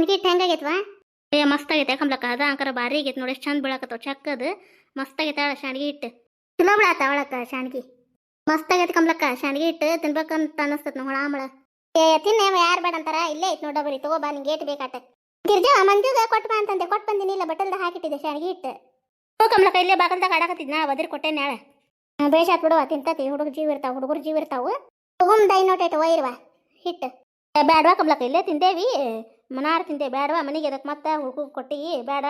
ಶಾಂಡ್ಗಿ ಹಿಟ್ಟು ಹೆಂಗಾಗೈತ್ವಾ? ಏ ಮಸ್ತ್ ಆಗೈತೆ ಕಮ್ಲಕ್ಕ. ಅದ ಅಂಕರ ಭಾರಿ ಆಗೈತೆ ನೋಡಿ, ಎಷ್ಟು ಚಂದ ಬೀಳಕತ್ತವ ಚಕ್ಕದು. ಮಸ್ತ್ ಆಗೈತೆ ಶಾಂಡ್ಗಿ ಹಿಟ್ಟು. ಚಲೋ ಬಿಡಾತ ಅವಳಕ್ಕ ಶಾಂಡ್ಗಿ. ಮಸ್ತ್ ಆಗೈತೆ ಕಮ್ಲಕ್ಕ. ಶಾಂಡ್ಗಿ ಹಿಟ್ಟು ತಿನ್ಬೇಕಂತ ಅನಸ್ತತ್ ನಾವು ಹೊಳಾಮಳ. ಏ ತಿನ್ನೇ ಯಾರು ಬೇಡ ಅಂತಾರ. ಇಲ್ಲೇ ಐತೆ ನೋಡ ಬರೀ, ತಗೋ ಬಾ ನಿಂಗೆ ಏಟ್ ಬೇಕಾಟ. ಗಿರ್ಜಾ ಮಂಜುಗ ಕೊಟ್ಟು ಬಾ ಅಂತಂದೆ, ಕೊಟ್ಟು ಬಂದಿನಿ. ಇಲ್ಲ ಬಟ್ಟಲ್ದ ಹಾಕಿಟ್ಟಿದ್ದೆ ಶಾಂಡ್ಗಿ ಹಿಟ್ಟು. ಹೋ ಕಮ್ಲಕ್ಕ, ಇಲ್ಲೇ ಬಾಗಲ್ದಾಗ ಆಡಾಕತ್ತಿದ್ನ, ಬದಿರ್ ಕೊಟ್ಟೆ ನಾಳೆ. ಬೇಷಾತ್ ಬಿಡುವ, ತಿಂತತಿ. ಹುಡುಗ ಜೀವ ಇರ್ತಾವ, ಹುಡುಗರು ಜೀವ ಇರ್ತಾವು. ತಗೊಂಡ್ ಐನೋಟೈತೆ ಒಯ್ರವಾ ಹಿಟ್ಟು. ಬ್ಯಾಡವಾ ಕಮ್ಲಕ್ಕ, ಇಲ್ಲೇ ತಿಂತೇವಿ. ಮನಾರ್ ತಿಂತೇವೆ. ಬ್ಯಾಡವಾ ಮನೆಗೆ ಅದಕ್ಕೆ ಮತ್ತೆ ಹುಡುಗ ಕೊಟ್ಟಿ ಬೇಡ.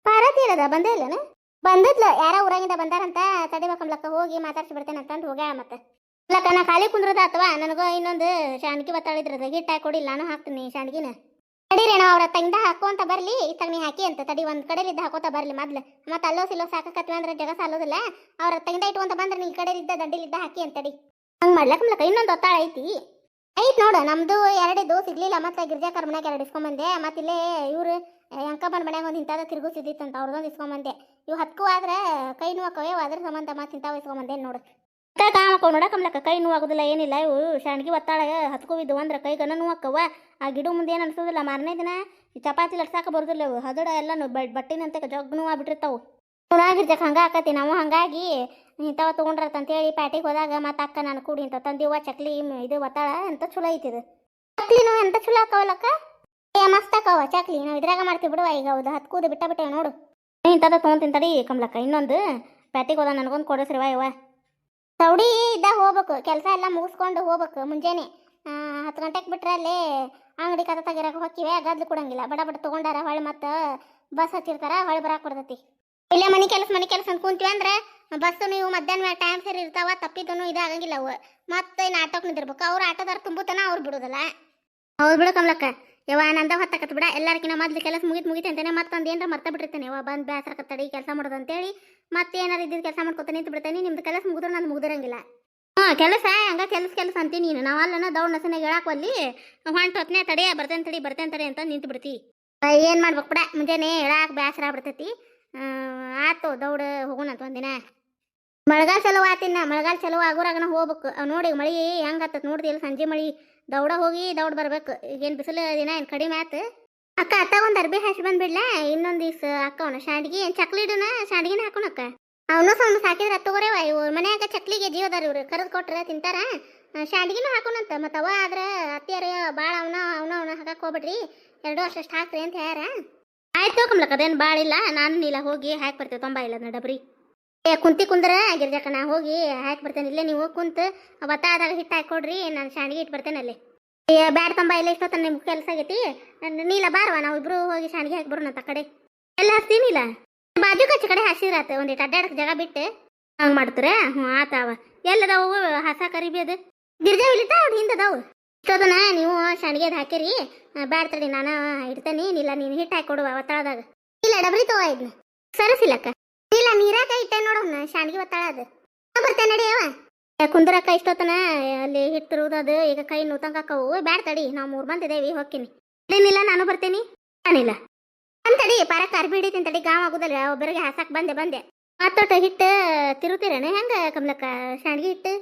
ಪಾರತಿ ಇರದ ಬಂದೇ ಇಲ್ಲನ? ಬಂದದ್ಲ, ಯಾರ ಊರಾಗಿಂದ ಬಂದಾರಂತ. ತಡಿಬೇಕಂಬ್ಲಕ್ಕ, ಹೋಗಿ ಮಾತಾಡ್ಸಿ ಬಿಡ್ತೇನೆ ಅಂತಂದು ಹೋಗ್ಯಾಳ. ಮತ್ತೆ ಇಲ್ಲಕ್ಕ, ನಾ ಖಾಲಿ ಕುಂದ್ರದ ಅಥವಾ ನನಗೂ ಇನ್ನೊಂದು ಶಾಂಡ್ಗಿ ಬತ್ತಾಳಿದ್ರದ ಹಿಟ್ಟು ಹಾಕಿ ಕೊಡಿಲ್ಲ, ನಾನು ಹಾಕ್ತೀನಿ ಶಾಂಡ್ಗಿನ. ತಡೀರೇನೋ ಅವ್ರ ತಂಗಿಂದ ಹಾಕೋಂತ ಬರ್ಲಿ, ಇತ್ತಾಗ ನೀ ಹಾಕಿ ಅಂತ. ತಡಿ ಒಂದ್ ಕಡೆಲಿದ್ದ ಹಾಕೋತ ಬರ್ಲಿ ಮೊದ್ಲು. ಮತ್ತೆ ಅಲ್ಲೋ ಸಿಲ್ಲೋ ಸಾಕತ್ವಿ ಅಂದ್ರೆ ಜಗ ಸಾಲೋದಿಲ್ಲ. ಅವ್ರ ತಂಗಿಂದ ಇಟ್ಕೊಂತ ಬಂದ್ರೆ ನೀ ಕಡೆಲಿದ್ದ ದಂಡಿಲಿದ್ದ ಹಾಕಿ ಅಂತ. ತಡಿ ಹಂಗ್ ಮಾಡ್ಲಕ್ಕಂಬ್ಲಕ್ಕ. ಇನ್ನೊಂದು ಒತ್ತಾಳ ಐತಿ. ಐತ್ ನೋಡು, ನಮ್ದು ಎರಡಿದ್ದು ಸಿಗ್ಲಿಲ್ಲ. ಮತ್ತೆ ಗಿರ್ಜಾಕರ್ ಮನ್ಯಾಗ ಎರಡು ಇಸ್ಕೊಂಬಂದೆ. ಮತ್ತಿಲ್ಲೇ ಇವ್ರು ಅಂಕಮ್ಮನ ಮನ್ಯಾಗ ಒಂದು ಇಂಥದ ತಿರುಗಿಸಿದ್ದಿತ್ತಂತ, ಅವ್ರದೊಂದು ಇಸ್ಕೊಂಬಂದೆ. ಇವು ಹತ್ಕು ಆದ್ರೆ ಕೈ ನೋವಕ್ಕವೇ, ಅದ್ರ ಸಂಬಂಧ ಮತ್ತೆ ಇಂಥವು ಇಸ್ಕೊಂಬಂದೆ ನೋಡು. ಕಾಮಕ್ಕವ್ ನೋಡಕಮ್ಲಕ್ಕ, ಕೈ ನೋವಾಗುದಿಲ್ಲ ಏನಿಲ್ಲ. ಇವು ಶಾಂಡ್ಗಿ ಒತ್ತಾಳ ಹತ್ಕು ಇದ್ದು ಅಂದ್ರೆ ಕೈ ಗನ ನೋವಕ್ಕವ. ಆ ಗಿಡ ಮುಂದೆ ಏನು ಅನ್ಸೋದಿಲ್ಲ. ಮಾರನೇ ದಿನ ಈ ಚಪಾತಿ ಲಟ್ಸಾಕ ಬರೋದಿಲ್ಲ. ಇವು ಹದಡ ಎಲ್ಲನು ಬಟ್ಟಿನಂತೆ ಜಗ್ ನೋವಾಗ್ಬಿಟ್ಟಿರ್ತಾವು. ಗಿರ್ಜಾಕ್ ಹಂಗ ಆಕತಿ. ನಾವು ಹಂಗಾಗಿ ಇಂಥವ ತೊಗೊಂಡ್ರತಂತೇಳಿ ಪ್ಯಾಟಿಗೆ ಹೋದಾಗ ಮತ್ತೆ ಅಕ್ಕ ನಾನು ಕೂಡಿ ಇಂಥ ತಂದಿವ ಚಕ್ಲಿ ಇದು ಒತ್ತಾಳ ಅಂತ ಚಲೋ ಐತಿದು. ಚಕ್ಲಿನೂ ಎಂತ ಚಲೋ ಆಕವಲ್ಲಕ್ಕ. ಏ ಮಸ್ತ್ ಆಕವ ಚಕ್ಲಿ. ನಾವು ಇದ್ರಾಗ ಮಾಡ್ತೀವಿ ಬಿಡುವ. ಈಗ ಹೌದು ಹತ್ಕೂದು ಬಿಟ್ಟೇವೆ ನೋಡು. ಇಂಥದ ತೊಗೊಂತೀನಿ ತಡಿ ಕಮ್ಲಕ್ಕ. ಇನ್ನೊಂದು ಪ್ಯಾಟಿಗೆ ಹೋದ ನನಗೊಂದು ಕೊಡಿಸ್ರಿವ ಇವ. ಸೌಡಿ ಇದ್ದಾಗ ಹೋಗ್ಬೇಕು, ಕೆಲಸ ಎಲ್ಲ ಮುಗಿಸ್ಕೊಂಡು ಹೋಗ್ಬೇಕು. ಮುಂಜಾನೆ 10 ಗಂಟೆಗೆ ಬಿಟ್ರೆ ಅಲ್ಲೇ ಅಂಗಡಿ ಕದ ತೆಗಿರಕ್ಕೆ ಹೋಗ್ತೀವಿ. ಗದ್ಲು ಕೊಡಂಗಿಲ್ಲ. ಬಡ ಬಡ ತೊಗೊಂಡಾರ ಹೊಳ್ಳಿ ಮತ್ತೆ ಬಸ್ ಹಚ್ಚಿರ್ತಾರ, ಹೊಳ್ಳಿ ಬರಾಕ್ ಬರ್ತೈತಿ. ಇಲ್ಲೇ ಮನೆ ಕೆಲಸ ಅಂತ ಕುಂತೀವಿ ಅಂದ್ರೆ ಬಸ್ಸು ನೀವು ಮಧ್ಯಾಹ್ನ ಟೈಮ್ ಸರಿ ಇರ್ತಾವ. ತಪ್ಪಿದ್ದನು ಇದಾಗಂಗಿಲ್ಲ ಅವು. ಮತ್ತೆ ಆಟೋಕ್ ನಿಂದಿರ್ಬೇಕು. ಅವ್ರು ಆಟೋದಾರ ತುಂಬುತ್ತಾನ, ಅವ್ರು ಬಿಡುದಿಲ್ಲ. ಹೌದು ಬಿಡು ಕಮ್ಲಕ್ಕ. ಯವ್ವ ನಂದ ಹೊತ್ತಾಕತ್ ಬಿಡ. ಎಲ್ಲರಿಗಿನ ಮೊದ್ಲು ಕೆಲಸ ಮುಗಿತು ಅಂತಾನೆ ಮತ್ತೊಂದು ಏನಾರ ಮರ್ತ ಬಿಟ್ಟಿರ್ತೇನೆ. ಯವ್ವ ಬಂದು ಬೇಸರಕತ್ತಡಿ ಕೆಲಸ ಮಾಡೋದು ಅಂತೇಳಿ ಮತ್ತೆ ಏನಾರು ಇದ್ದಿದ್ದು ಕೆಲಸ ಮಾಡ್ಕೊತ ನಿಂತು ಬಿಡ್ತೇನೆ. ನಿಮ್ದು ಕೆಲಸ ಮುಗಿದ್ರೆ ನಂದು ಮುಗಿದಿರಂಗಿಲ್ಲ. ಕೆಲಸ ಹಂಗ ಕೆಲಸ ಅಂತೀನಿ ನೀನು. ನಾವಲ್ಲನ ದೌಡ್ ನಸನಾಗ ಹೇಳಾಕಲ್ಲಿ ಹೊಂಟು ಹೊತ್ತನೇ ತಡಿ ಬರ್ತೇನೆ ತಡಿ ಅಂತ ನಿಂತು ಬಿಡ್ತಿ. ಏನು ಮಾಡ್ಬೇಕು ಬಿಡ, ಮುಂಜಾನೆ ಹೇಳಾಕ ಬೇಸರ ಆಗ್ಬಿಡ್ತೈತಿ. ಆತು ದೌಡ್ ಹೋಗೋಣಂತ ಒಂದಿನ. ಮಳೆಗಾಲ ಚಲೋ ಆತಿನ. ಮಳೆಗಾಲ ಚಲೋ ಆಗೋರಾಗನ ಹೋಗ್ಬೇಕು. ನೋಡಿ ಮಳಿ ಹೆಂಗೆ ಹತ್ತತ್ ನೋಡ್ತಿಲ್ಲ. ಸಂಜೆ ಮಳಿ ದೌಡ ಹೋಗಿ ದೌಡ್ ಬರ್ಬೇಕು. ಈಗೇನು ಬಿಸಿಲು ದಿನ ಏನು ಕಡಿಮೆ ಆತು. ಅಕ್ಕ ಅತ್ತ ಒಂದು ಅರ್ಬಿ ಹಾಕಿ ಬಂದ್ಬಿಡ್ಲ. ಇನ್ನೊಂದು ದಿವ್ಸ ಅಕ್ಕವನ ಶಾಂಡ್ಗಿ ಏನು ಚಕ್ಲಿಡನ ಶಾಂಡ್ಗಿನ ಹಾಕೋಣಕ್ಕ. ಅವನು ಸೌಂಡ್ ಸಾಕಿದ್ರೆ ಹತ್ತುವರೆವ. ಇವ್ರ ಮನ್ಯಾಗ ಚಕ್ಲಿಗೆ ಜೀವದಾರ ಇವ್ರು. ಕರೆದು ಕೊಟ್ರೆ ತಿಂತಾರ. ಶಾಂಡ್ಗಿನೂ ಹಾಕೋಣಂತ. ಮತ್ತು ಅವ ಆದ್ರೆ ಅತ್ತಿಯಾರ ಭಾಳ ಅವನ ಹಾಕಕ್ಕೆ ಹೋಗ್ಬಿಡ್ರಿ. 2 ವರ್ಷ ಅಷ್ಟು ಹಾಕ್ರಿ ಅಂತ ಹೇಳ್ಯಾರ. ಆಯ್ತು ಕಮ್ಲಕ್ಕ, ಅದೇನು ಭಾಳ ಇಲ್ಲ. ನಾನು ನೀಲ ಹೋಗಿ ಹಾಕಿ ಬರ್ತೇವೆ. ತೊಂಬ ಇಲ್ಲ ಡಬ್ರಿ. ಕುಂದ್ರ ಗಿರ್ಜಾಕ, ನಾ ಹೋಗಿ ಹಾಕಿ ಬರ್ತೇನೆ. ಇಲ್ಲೇ ನೀವು ಕುಂತು ಒತ್ತಾದಾಗ ಹಿಟ್ಟು ಹಾಕಿ ಕೊಡ್ರಿ, ನಾನು ಶಾಂಡ್ಗಿ ಇಟ್ಟು ಬರ್ತೇನೆ ಅಲ್ಲಿ. ಬ್ಯಾಡ ತೊಂಬ ಇಲ್ಲ, ಇಷ್ಟೊತ್ತ ನಿಮ್ಗೆ ಕೆಲಸ ಆಗೈತಿ. ನೀಲ ಬಾರವ, ನಾವು ಇಬ್ರು ಹೋಗಿ ಶಾಂಡ್ಗಿ ಹಾಕಿ ಬರೋಣಂತ. ಕಡೆ ಎಲ್ಲ ಹಸ್ತೀನಿಲ್ಲ. ಬಾಜು ಕಚ್ಚ ಕಡೆ ಹಸಿರಾತ. ಒಂದಿಟ್ಟು ಅಡ್ಡಾಡಕ್ಕೆ ಜಾಗ ಬಿಟ್ಟು ಹಂಗೆ ಮಾಡ್ತಾರೆ. ಆತಾವ. ಎಲ್ಲದಾವು ಹಸ ಕರಿಬೇದು ಗಿರ್ಜಾ ಇಲ್ಲಿತ್ತ ಅವ್ರು ಹಿಂದದಾವು. ಇಷ್ಟೊತ್ತನ ನೀವು ಶಾಂಡ್ಗಿ ಅದು ಹಾಕಿರಿ. ಬ್ಯಾಡ ತಡಿ ನಾನು ಇಡ್ತೇನೆ. ಇಲ್ಲ ನೀನು ಹಿಟ್ಟು ಹಾಕಿ ಕೊಡುವ ಒತ್ತಾಳದಾಗ. ಇಲ್ಲ ಡಬ್ರಿ ತಗೋ ಇದನ್ನ ಸರಸಿಲ್ಲಕ್ಕ. ಇಲ್ಲ ನೀರಾಕ ಇಟ್ಟೆ ನೋಡು ಶಾಂಡ್ಗಿ ಒತ್ತಾಳ ಅದು. ಬರ್ತೇನೆ ನಡಿ ಅವ ಕುಂದ್ರಕ್ಕ. ಇಷ್ಟೊತ್ತನ ಅಲ್ಲಿ ಹಿಟ್ಟಿರುವುದದು ಈಗ ಕೈ ನೂತಂಕಕ್ಕವು. ಬ್ಯಾಡ ತಡಿ, ನಾವು 3 ಮಂದಿ ಇದೇವಿ. ಹೋಗ್ತೀನಿ. ಏನಿಲ್ಲ ನಾನು ಬರ್ತೇನೆ. ಏನಿಲ್ಲ ಅಂತಡಿ ಪಾರಕ್ಕೆ ಅರ್ಬಿ ಹಿಡಿತೀನಿ ತಡಿ. ಗಾಮ್ ಆಗುದಲ್ಲ ಒಬ್ಬರಿಗೆ ಹಾಸಕ್ಕೆ ಬಂದೆ. ಮತ್ತೊಟ್ಟು ಹಿಟ್ಟು ತಿರುತ್ತೀರೇನೆ ಹೆಂಗೆ ಕಮ್ಲಕ್ಕ ಶಾಂಡ್ಗಿ ಹಿಟ್ಟು?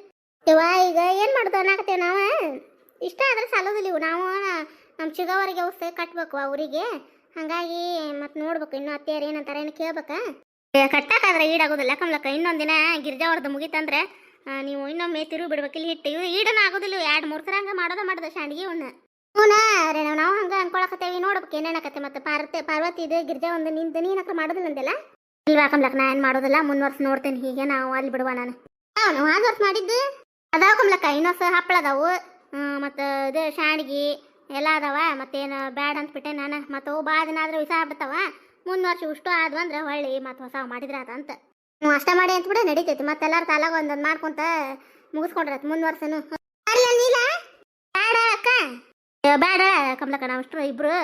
ಇವ ಈಗ ಏನು ಮಾಡೋದು ಅನ್ನಾಕತ್ತೇವೆ ನಾವು. ಇಷ್ಟ ಆದ್ರೆ ಸಾಲೋದಿಲ್ಲ ಇವು. ನಾವು ನಮ್ಮ ಚಿಗವರಿಗೆ ಔಷಧಿ ಕಟ್ಬೇಕು ಅವರಿಗೆ. ಹಾಗಾಗಿ ಮತ್ತೆ ನೋಡ್ಬೇಕು ಇನ್ನೂ ಅತ್ತೆಯಾರು ಏನಂತಾರೆ ಏನು ಕೇಳ್ಬೇಕ. ಕಟ್ಟಾಕಾದ್ರೆ ಈಡಾಗೋದಿಲ್ಲ ಕಮ್ಲಕ್ಕ. ಇನ್ನೊಂದು ದಿನ ಗಿರ್ಜಾ ಹೊಡೆದು ಮುಗಿತಂದ್ರೆ ನೀವು ಇನ್ನೊಮ್ಮೆ ತಿರುಗಿ ಬಿಡ್ಬೇಕು. ಇಲ್ಲಿ ಹಿಟ್ಟು ಇವು ಈಡನ ಆಗೋದಿಲ್ಲ. 2-3 ಸಲ ಹಂಗೆ ಮಾಡೋದ ಶಾಂಡ್ಗಿ ಅವನ್ನ. ರೇ ನಾವು ಹಂಗೆ ಅನ್ಕೊಳಕತ್ತೇವಿ. ನೋಡ್ಬೇಕು ಏನೇನಕತ್ತೆ. ಮತ್ತೆ ಪಾರ್ವತಿ ಇದೆ ಗಿರ್ಜಾ ಒಂದು ನೀನಕ್ಕ ಮಾಡೋದಿಲ್ಲ ಅಂದೆಲ್ಲ. ಇಲ್ವಾ ಕಮ್ಲಕ್ಕ, ನಾ ಏನು ಮಾಡೋದಿಲ್ಲ. ಮುಂದುವರ್ಸಿ ನೋಡ್ತೇನೆ. ಹೀಗೆ ನಾವು ಅಲ್ಲಿ ಬಿಡುವ. ನಾನು ನಾವು 5 ವರ್ಷ ಮಾಡಿದ್ದು ಅದಾವ ಕಮ್ಲಕ್ಕ. ಇನ್ನೊಂದು ಹಪ್ಪಳ ಅದಾವು. ಮತ್ತು ಇದು ಶಾಂಡ್ಗಿ ಎಲ್ಲ ಅದಾವ. ಮತ್ತೇನು ಬ್ಯಾಡ ಅಂದ್ಬಿಟ್ಟೆ ನಾನು. ಮತ್ತು ಅವು ಭಾಳ ದಿನ ಆದ್ರೆ ವಿಷ ಆಗ್ಬಿಡ್ತಾವ. ಮುಂದುವರ್ಸಿ ಉಷ್ಟು ಆದ್ವು ಅಂದ್ರೆ ಹೊಳ್ಳಿ ಮತ್ತೆ ಹೊಸ ಮಾಡಿದ್ರೆ ಅಂತ. ಅಷ್ಟ ಮಾಡಿ ಅಂತ ಬಿಡ ನಡೀತೈತಿ. ಮತ್ತೆಲ್ಲಾರು ಕಾಲಾಗ ಒಂದೊಂದು ಮಾಡ್ಕೊಂತ ಮುಗಿಸ್ಕೊಂಡ್ರತ್ ಮುಂದುವರ್ಸನು. ಅಲ್ಲ ನೀಲ ಬ್ಯಾಡ ಅಕ್ಕ. ಬೇಡ ಕಮ್ಲಕ್ಕ, ನಾವು ಇಷ್ಟರು ಇಬ್ರು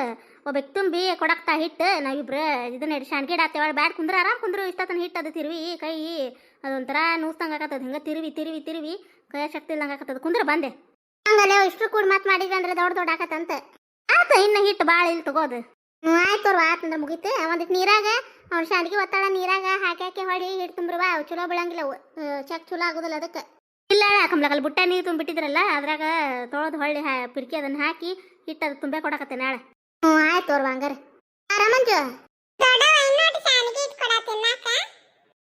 ಒಬ್ಬಕ್ಕೆ ತುಂಬಿ ಕೊಡಕ್ತಾ ಹಿಟ್ಟು. ನಾವಿಬ್ರು ಇದನ್ನ ಶಾಂಡ್ಗಿ ಇಡತ್ತೇವ. ಬ್ಯಾಡ ಕುಂದ್ರ ಆರಾಮ್ ಕುಂದ್ರು. ಇಷ್ಟತನ ಹಿಟ್ಟು ಅದು ತಿರುವಿ ಕೈ ಅದೊಂಥರ ನೂಸ್ತಂಗೆ ಆಕತ್ತದ. ಹಿಂಗೆ ತಿರುವಿ ಕೈ ಶಕ್ತಿ ಇಲ್ದಂಗೆ ಆಕತ್ತದ. ಕುಂದ್ರ ಬಂದೆ ಹಂಗಲ್ಲ. ಇಷ್ಟು ಕೂಡ ಮಾತು ಮಾಡಿದ್ವಿ ಅಂದ್ರೆ ದೊಡ್ಡ ಆಕತ್ತಂತ. ಆತ ಇನ್ನು ಹಿಟ್ಟು ಭಾಳ ಇಲ್ಲಿ ತಗೋದು. ಆಯ್ತು ಅವ್ರು ಆತಂದ್ರೆ ಮುಗೀತು. ಒಂದಿಟ್ಟು ನೀರಾಗ ಅವ್ನು ಶಾಂಡ್ಗಿ ಒತ್ತಾಳ ನೀರಾಗ ಹಾಕಿ ಹೊಡಿ ಹಿಟ್ಟು ತುಂಬ್ರವಾ. ಅವು ಚಲೋ ಬೆಳಂಗಿಲ್ಲ. ಅವು ಚಕ್ ಚಲೋ ಆಗೋದಿಲ್ಲ ಅದಕ್ಕೆ. ಇಲ್ಲ ಕಮ್ಲಕ್ಕಲ್ಲಿ ಬುಟ್ಟ ನೀರು ತುಂಬಿಟ್ಟಿದ್ರಲ್ಲ ಅದ್ರಾಗ ತೊಳೆದು ಹೊಳ್ಳಿ ಪಿರ್ಕಿ ಅದನ್ನು ಹಾಕಿ ಹಿಟ್ಟು ಅದು ತುಂಬೆ ಕೊಡಕತ್ತೆ ನಾಳೆ. ಹ್ಞೂ ಆಯ್ತು ತೋರ್ವ ಹಂಗಾರೆ ಮಂಜು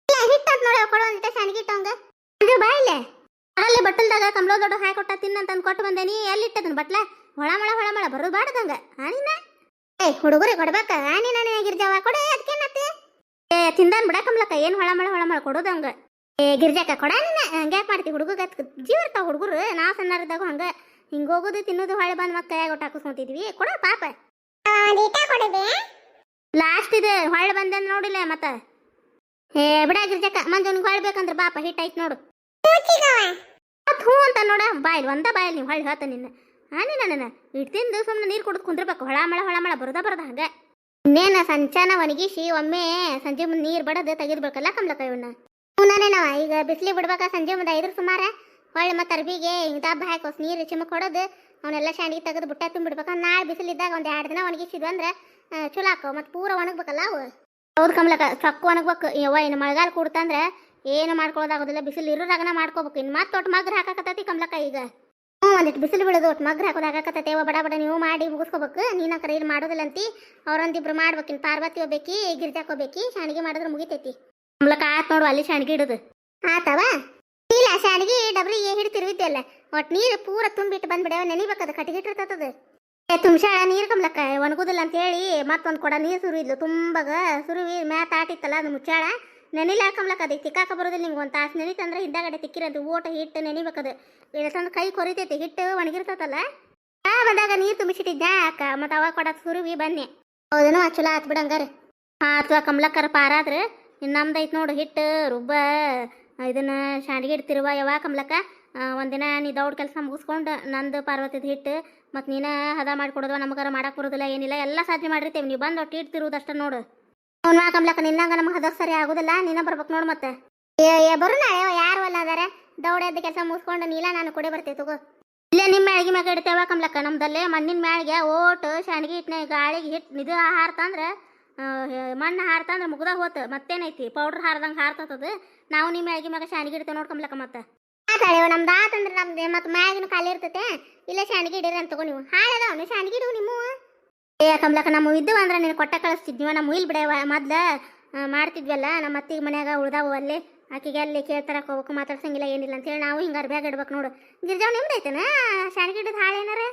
ಇಲ್ಲ ಹಿಟ್ಟು ಅಂತ ನೋಡಿ ಕೊಡು ಒಂದಿಟ್ಟ ಶಾಣಿಗೆ ಇಟ್ಟು ಹಂಗ ಮಂಜು ಬಾ ಇಲ್ಲೇ ಅಲ್ಲಿ ಬಟ್ಟಲ್ದಾಗ ಕಮಲೋ ದೊಡ್ಡ ಹಾಕಿ ಕೊಟ್ಟ ತಿನ್ನಂತ ಕೊಟ್ಟು ಬಂದೇನಿ ಎಲ್ಲಿಟ್ಟದನ್ ಬಟ್ಲ ಹೊಳಮಳ ಬರೋದು ಬಾಡದಂಗ ಆನಿನ ಏ ಹುಡುಗರಿಗೆ ಕೊಡ್ಬೇಕ ಆನಿ ನಾನು ಗಿರ್ಜಾವ ಕೊಡೆ ಅದಕ್ಕೇನತ್ತೆ ಏ ತಿಂದಾನ್ ಬಿಡ ಕಮಲಕ್ಕ ಏನು ಹೊಳಮಳ ಕೊಡೋದಂಗ ಏ ಗಿರ್ಜಾಕ ಕೊಡ ನೀನ ಹಂಗ್ಯಾಕೆ ಮಾಡ್ತಿ ಹುಡುಗ ಜೀವ ಇರ್ತಾವ ಹುಡುಗರು ನಾವು ಸಣ್ಣರಿದ್ದಾಗ ಹಂಗ ಹಿಂಗ ಹೋಗೋದು ತಿನ್ನೋದು ಹೊಳೆ ಬಂದ್ ಮತ್ತೆ ಕೈಯಾಗ ಒಟ್ಟು ಹಾಕಿಸ್ಕೊಂತಿದ್ವಿ ಕೊಡ ಪಾಪ ಲಾಸ್ಟ್ ಇದೆ ಹೊಳೆ ಬಂದ ನೋಡಿಲ್ಲ ಮತ್ತ ಏ ಬಿಡ ಗಿರ್ಜಾಕ ಮಂಜುನಿಗೆ ಹೊಳೆ ಬೇಕಂದ್ರೆ ಬಾಪ ಹಿಟ್ ಐತ್ ನೋಡು ಹ್ಞೂ ಅಂತ ನೋಡ ಬಾಯಿಲ್ ಬಾಯಿಲ್ ನೀವು ಹೊಳ್ಳಿ ಹೇಳ್ತ ನಿನ್ನ ಹಾನಿ ನನ್ನ ಇಟ್ಟು ತಿಂದು ಸುಮ್ಮನೆ ನೀರು ಕುಡಿದು ಕುಂದಿರ್ಬೇಕು ಹೊಳಮಳ ಬರದ ಹಂಗ ಇನ್ನೇನ ಸಂಚಾನ ಒಣಗಿಸಿ ಒಮ್ಮೆ ಸಂಜೆ ಮುಂದೆ ನೀರು ಬಡದು ತೆಗಿದ್ಬೇಕಲ್ಲ ಕಮ್ಲಕ್ಕ ಇವನ್ನ ನಾನೇನವ ಈಗ ಬಿಸಿಲಿ ಬಿಡ್ಬೇಕಾ ಸಂಜೆ ಮುಂದೆ ಐದ್ರ ಸುಮಾರ ಹೊಳ್ಳಿ ಮತ್ತೆ ಅರ್ಬಿಗೆ ಹಿಂಗೆ ದಬ್ಬ ಹಾಕೋಸ್ ನೀರು ಚಿಮಕ್ ಹೊಡೋದು ಅವನ್ನೆಲ್ಲ ಶಾಂಡಿಗೆ ತೆಗೆದು ಬುಟ್ಟ ತುಂಬಿಡ್ಬೇಕು ನಾಳೆ ಬಿಸಿಲಿದ್ದಾಗ ಒಂದು 2 ದಿನ ಒಣಗಿಸಿದ್ವಿ ಅಂದ್ರೆ ಚಲೋ ಹಾಕೋ ಮತ್ತೆ ಪೂರ ಒಣಗ್ಬೇಕಲ್ಲ ಅವು ಹೌದು ಕಮ್ಲಕ್ಕ ಚೊಕ್ಕ ಒಣಗ್ಬೇಕು ಯವ್ವ ಇನ್ನು ಮಳೆಗಾಲ ಕೂಡ್ತಂದ್ರೆ ಏನು ಮಾಡ್ಕೊಳ್ಳೋದಾಗೋದಿಲ್ಲ ಬಿಸಿಲು ಇರೋದಾಗನ ಮಾಡ್ಕೋಬೇಕು ಇನ್ನು ಮತ್ತೆ ಒಟ್ಟು ಮಗ್ರು ಹಾಕಕತ್ತೈತಿ ಕಮ್ಲಕ್ಕ ಈಗ ಹ್ಞೂ ಒಂದಿಟ್ಟು ಬಿಸಿಲು ಬೀಳೋದು ಒಟ್ಟು ಮಗ್ರು ಹಾಕೋದಾಗತ್ತೈತೆ ಬಡ ನೀವು ಮಾಡಿ ಮುಗಿಸ್ಕೋಬೇಕು ನೀನು ಕರೆ ಏನು ಮಾಡೋದಿಲ್ಲ ಅಂತಿ ಅವ್ರೊಂದಿಬ್ರು ಮಾಡ್ಬೇಕು ಇನ್ನು ಪಾರ್ವತಿ ಹೋಗ್ಬೇಕಿ ಗಿರ್ಜಾಕೋಬೇಕಿ ಶಾಣಿಗೆ ಮಾಡಿದ್ರೆ ಮುಗಿತೈತಿ ಕಮ್ಲಕ್ಕ ಆತ್ ನೋಡು ಅಲ್ಲಿ ಶಾಣಿಗೆ ಇಡೋದು ಆತವ ಇಲ್ಲ ಶಾಣಿಗೆ ಡಬ್ರಿಗೆ ಹಿಡ್ತಿರ್ವಿದ್ಯಲ್ಲ ಒಟ್ಟು ನೀರು ಪೂರ ತುಂಬಿಟ್ಟು ಬಂದ್ಬಿಡ್ಯಾವ ನೆನಿಬೇಕದು ಕಟ್ಟಿಗಿಟ್ಟಿರ್ತದ ತುಂಬ್ಸಾಳ ನೀರು ಕಮ್ಲಕ್ಕ ಒಣಗುದಿಲ್ಲ ಅಂತೇಳಿ ಮತ್ತೊಂದು ಕೊಡ ನೀರು ಸುರಿದ್ಲು ತುಂಬಾಗ ಸುರುವಿ ಮ್ಯಾತ್ ಆಟಿತ್ತಲ್ಲ ಅದು ಮುಚ್ಚಾಳ ನೆನಿಲ್ಲ ಕಮ್ಲಕ್ಕ ಅದಕ್ಕೆ ತಿಕ್ಕಾಕ ಬರೋದಿಲ್ಲ ನಿಮ್ಗೆ ಒಂದು ತಾಸು ನೆನಿತಂದ್ರೆ ಹಿಂದಾಗಡೆ ತಿಕ್ಕಿರಂತ ಓಟ ಹಿಟ್ಟು ನೆನಿಬೇಕದು ಇಳಸಂದು ಕೈ ಕೊರಿತೈತಿ ಹಿಟ್ಟು ಒಣಗಿರ್ತತಲ್ಲ ಬಂದಾಗ ನೀರು ತುಂಬಿಸಿಟ್ಟಿದ್ದೆ ಅಕ್ಕ ಮತ್ತು ಅವಾಗ ಕೊಡಕ್ಕೆ ಸುರುವಿ ಬನ್ನಿ ಹೌದನು ಚಲೋ ಆತ್ ಬಿಡಂಗಾರೆ ಅಥವಾ ಕಮ್ಲಕ್ಕರ ಪಾರಾದ್ರೆ ಇನ್ನು ನಮ್ದೈತೆ ನೋಡು ಹಿಟ್ಟು ರುಬ್ಬ ಇದನ್ನ ಶಾಂಡಿಗೆ ಇಡ್ತಿರುವ ಯಾವಾಗ ಕಮ್ಲಕ್ಕ ಒಂದಿನ ನೀ ದೌಡ್ ಕೆಲಸ ಮುಗಿಸ್ಕೊಂಡು ನಂದು ಪಾರ್ವತಿದ ಹಿಟ್ಟು ಮತ್ತು ನೀನು ಹದ ಮಾಡಿಕೊಡೋದು ನಮಗಾರ ಮಾಡಕ್ಕೆ ಬರೋದಿಲ್ಲ ಏನಿಲ್ಲ ಎಲ್ಲ ಸಾಧ್ಯ ಮಾಡಿರ್ತೇವೆ ನೀವು ಬಂದು ಒಟ್ಟು ಇಡ್ತಿರುವುದಷ್ಟ ನೋಡು ಅವ್ನು ಕಮ್ಲಕ್ಕ ನಿನ್ನಂಗ ನಮಗೆ ಹದ ಸರಿ ಆಗೋದಿಲ್ಲ ನೀನ ಬರ್ಬೇಕು ನೋಡು ಮತ್ತೆ ಬರು ನಾಳೆ ಯಾರು ಅಲ್ಲ ಅದಾರೆ ದೌಡ ಎದ್ದು ಕೆಲಸ ಮುಗಿಸ್ಕೊಂಡು ನೀಲ ನಾನು ಕೊಡಿ ಬರ್ತೇವೆ ತಗೋ ಇಲ್ಲೇ ನಿಮ್ಮ ಮ್ಯಾಳಿಗೆ ಮ್ಯಾಗ ಇಡ್ತೇವ ಕಮ್ಲಕ್ಕ ನಮ್ದಲ್ಲೇ ಮಣ್ಣಿನ ಮ್ಯಾಳಿಗೆ ಓಟು ಶಾಂಡಿಗೆ ಹಿಟ್ಟನೆ ಗಾಳಿಗೆ ಹಿಟ್ಟು ಇದು ಹಾರ್ತಂದ್ರೆ ಮಣ್ಣು ಹಾರ್ತಂದ್ರೆ ಮುಗ್ದ ಹೋತು ಮತ್ತೇನೈತಿ ಪೌಡ್ರ್ ಹಾರ್ದಂಗೆ ಹಾರ್ತತದು ನಾವು ನಿಮ್ಮ ಮ್ಯಾಳಿಗೆ ಮ್ಯಾಗ ಶಾಂಡಿಗೆ ಇಡ್ತೇವೆ ನೋಡ್ಕಮ್ಲಕ್ಕ ಮತ್ತೆ ಆತಾಳೆ ನಮ್ದು ಆತಂದ್ರೆ ನಮ್ದು ಮತ್ತೆ ಮ್ಯಾಗಿನ ಖಾಲಿ ಇರ್ತೈತೆ ಇಲ್ಲ ಶಾಂಡಿಗೆ ಇಡೀರಿ ಅಂತ ತಗೋ ನೀವು ಹಾಳದವನು ಶಾಂಡಿಗೆ ಇಡು ನಿಮ್ಮ ಏ ಕಮ್ಲಕ್ಕ ನಮ್ಮ ಇದ್ದು ಅಂದ್ರೆ ನೀನು ಕೊಟ್ಟ ಕಳಿಸ್ತಿದ್ವಿ ನಮ್ಮ ಇಲ್ ಬಿಡ ಮೊದ್ಲು ಮಾಡ್ತಿದ್ವಲ್ಲ ನಮ್ಮ ಅತ್ತಿಗೆ ಮನ್ಯಾಗ ಉಳ್ದಾವು ಅಲ್ಲಿ ಆಕಿಗೆ ಅಲ್ಲಿ ಕೇಳ್ತಾರಕ್ಕೆ ಹೋಗ್ಬೇಕು ಮಾತಾಡ್ಸಂಗಿಲ್ಲ ಏನಿಲ್ಲ ಅಂತೇಳಿ ನಾವು ಹಿಂಗಾರು ಬ್ಯಾಗ್ ಇಡ್ಬೇಕು ನೋಡು ಗಿರ್ಜಾವ್ ನಿಮ್ದು ಐತೆನಾ ಶಾಂಡಿಗೆ ಇಡೋದು ಹಾಳೇನಾರ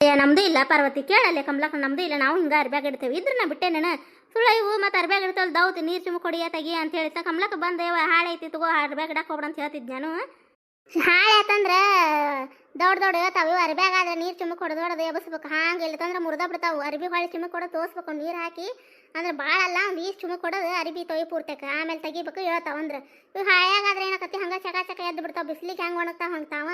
ಏ ನಮ್ದು ಇಲ್ಲ ಪಾರ್ವತಿ ಕೇಳಲ್ಲೇ ಕಮ್ಲಕ್ಕ ನಮ್ದು ಇಲ್ಲ ನಾವು ಹಿಂಗೆ ಅರ್ಬ್ಯಾಗ ಇಡ್ತೇವೆ ಇದ್ರೆ ನಾ ಬಿಟ್ಟೇನೇನ ಸುಳ್ಳ ಇವು ಮತ್ತು ಅರ್ಬ್ಯಾಗ ಇಡ್ತಾವಲ್ಲ ದೌತ್ ನೀರು ಚುಮ್ಮ ಕೊಡಿಯ ತೆಗಿ ಅಂತ ಹೇಳ್ತಾ ಕಮ್ಲಕ್ಕ ಬಂದೆ ಹಾಳೈತಿ ತಗೋ ಅರ್ಬ್ಯಾಗ ಇಡಕ್ಕೆ ಹೋಗ್ಬಿಡ ಅಂತ ಹೇಳ್ತಿದ್ದೆ ನಾನು ಹಾಳೆ ಆತಂದ್ರೆ ದೊಡ್ಡ ಹೇಳ್ತಾವೆ ಅರ್ಬ್ಯಾಗ ಆದ್ರೆ ನೀರು ಚುಮ್ಮಕ್ ಹೊಡೆದು ಎಬಸ್ಬೇಕು ಹಾಂಗೆ ಇಲ್ಲತಂದ್ರೆ ಮುರ್ದ ಬಿಡ್ತಾವೆ ಅರ್ಬಿ ಹೊಳೆ ಚುಮ್ಮಕ್ ಕೊಡೋದು ತೋರಿಸ್ಬೇಕು ನೀರು ಹಾಕಿ ಅಂದ್ರೆ ಭಾಳ ಅಲ್ಲ ಒಂದು ಈಸ್ ಚುಮ್ಮಕ್ ಕೊಡೋದು ಅರ್ಬಿ ತೊಯ್ ಪೂರ್ತಕ್ಕೆ ಆಮೇಲೆ ತೆಗಿಬೇಕು ಹೇಳ್ತಾವ ಅಂದ್ರೆ ಇವು ಹಾಯಾಗಾದ್ರೆ ಏನಕತ್ತಿ ಹಂಗೆ ಚಕ ಎದ್ದು ಬಿಡ್ತಾವೆ ಬಿಸಿಲಿಗೆ ಹೆಂಗೆ ಒಣಗ್ತಾವ ಹಂಗ್ತಾವ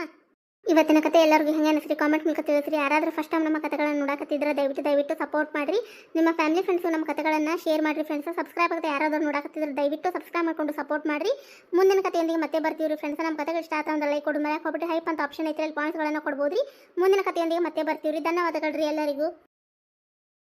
ಇವತ್ತಿನ ಕತೆ ಎಲ್ಲರಿಗೂ ಹೆಂಗೆ ಅನಿಸ್ರಿ ಕಾಮೆಂಟ್ ಮೂಲಕ ತಿಳಿಸ್ರಿ ಯಾರಾದರೂ ಫಸ್ಟ್ ಟೈಮ್ ನಮ್ಮ ಕತೆಗಳನ್ನು ನೋಡಕತ್ತಿದ್ರೆ ದಯವಿಟ್ಟು ಸಪೋರ್ಟ್ ಮಾಡಿರಿ ನಿಮ್ಮ ಫ್ಯಾಮಿಲಿ ಫ್ರೆಂಡ್ಸು ನಮ್ಮ ಕತೆಗಳನ್ನು ಶೇರ್ ಮಾಡಿರಿ ಫ್ರೆಂಡ್ಸ್ ಸಬ್ಸ್ಕ್ರೈಬ್ ಆಗುತ್ತೆ ಯಾರಾದರೂ ನೋಡಕತ್ತಿದ್ರೆ ದಯವಿಟ್ಟು ಸಬ್ಸ್ಕ್ರೈಬ್ ಮಾಡ್ಕೊಂಡು ಸಪೋರ್ಟ್ ಮಾಡಿರಿ ಮುಂದಿನ ಕತೆಯೊಂದಿಗೆ ಮತ್ತೆ ಬರ್ತೀವಿ ಫ್ರೆಂಡ್ಸ್ ನಮ್ಮ ಕತೆಗಳು ಇಷ್ಟ ಆತ ಅಂದ್ರೆ ಲೈಕ್ ಕೊಡು ಮೇಲೆ ಹೋಗ್ಬಿಟ್ಟು ಹೈಪ್ ಅಂತ ಆಪ್ಷನ್ ಐತೆ ಅಲ್ಲಿ ಪಾಯಿಂಟ್ಸ್ಗಳನ್ನು ಕೊಡ್ಬೋದು ರೀ ಮುಂದಿನ ಕತೆಯೊಂದಿಗೆ ಮತ್ತೆ ಬರ್ತೀವಿ ಧನ್ಯವಾದಗಳು ರೀ ಎಲ್ಲರಿಗೂ